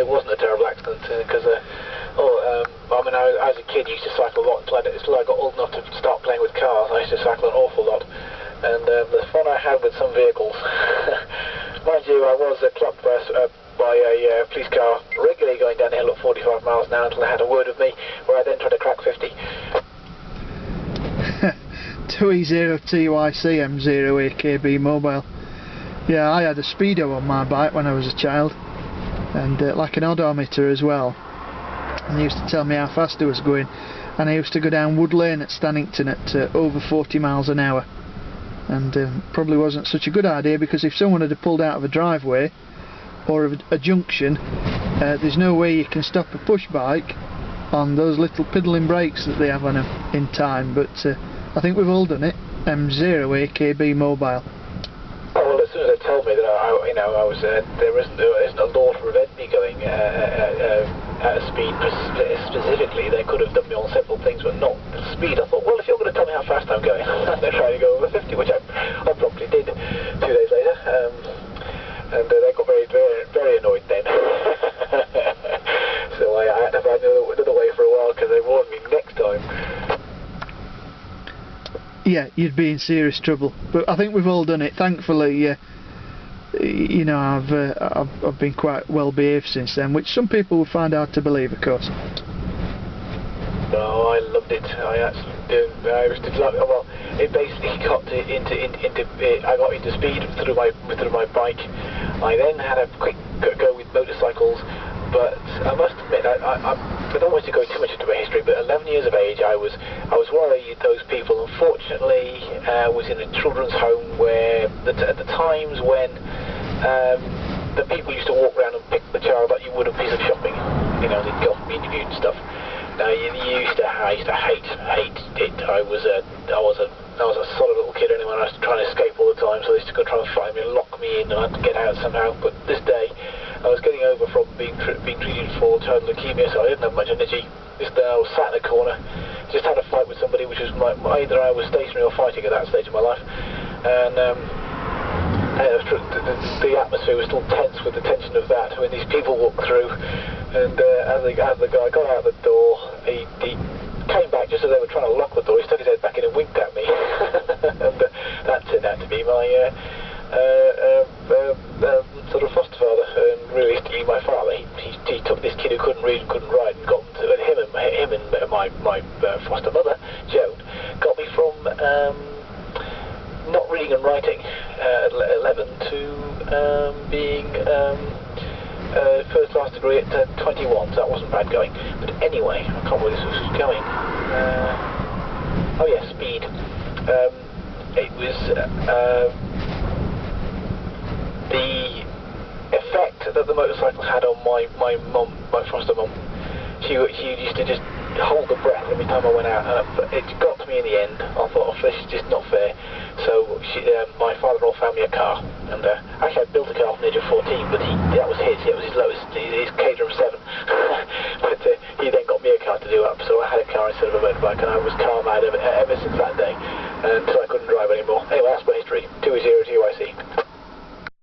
wasn't a terrible accident because I mean, as a kid, I used to cycle a lot until I got old enough to start playing with cars. I used to cycle an awful lot, and the fun I had with some vehicles. Mind you, I was clocked by a police car regularly going down the hill at 45 miles an hour until they had a word with me, where I then tried to crack 50. 2E0TYC M0AKB mobile. Yeah, I had a speedo on my bike when I was a child, and like an odometer as well. And he used to tell me how fast I was going, and I used to go down Wood Lane at Stannington at over 40 miles an hour. And probably wasn't such a good idea, because if someone had pulled out of a driveway or a junction, there's no way you can stop a push bike on those little piddling brakes that they have on them in time. But I think we've all done it. M0AKB mobile. Well, as soon as they told me that there isn't a law to prevent me going at a speed specifically, they could have done me on several things, but not the speed. I thought, well, if you're going to tell me how fast I'm going, they're trying to go over 50, which I promptly did 2 days later, and they got very, very, very annoyed then. So I had to find another way for a while, because they warned me next time. Yeah, you'd be in serious trouble. But I think we've all done it. Thankfully, you know, I've been quite well behaved since then, which some people would find hard to believe, of course. No, I loved it. I actually did. I was delighted. Well, it basically got I got into speed through my bike. I then had a quick go with motorcycles. But I must admit, I don't want to go too much into my history, but 11 years of age, I was one of those people. Unfortunately, was in a children's home where at the times when the people used to walk around and pick the child like you would a piece of shopping. You know, they'd go off and be interviewed and stuff. Now, I used to hate it. I was a solid little kid anyway. I was trying to escape all the time, so they used to go try and find me and lock me in, and I had to get out somehow. But this day, I was getting over from being treated for child leukemia, so I didn't have much energy. This day I was sat in a corner, just had a fight with somebody, which was either I was stationary or fighting at that stage of my life, and the atmosphere was still tense with the tension of that when these people walked through, and as the guy got out the door, he came back just as they were trying to lock the door. He stuck his head back in and winked at me, and that turned out to be my sort of foster father, and realistically my father. He took this kid who couldn't read and couldn't write, and got him and my foster mother, Joan, got me from not reading and writing at 11 to being first class degree at 21, so that wasn't bad going. But anyway, I can't believe this was going. Oh yeah, speed. It was the effect that the motorcycle had on my mum, my foster mum. She used to just hold the breath every time I went out, and it got to me in the end. I thought, oh, this is just not fair. So my father-in-law found me a car, and actually I built a car from the age of 14, but that was his. It was his lowest, his Caterham 7. But he then got me a car to do up, so I had a car instead of a motorbike, and I was car mad ever since that day. And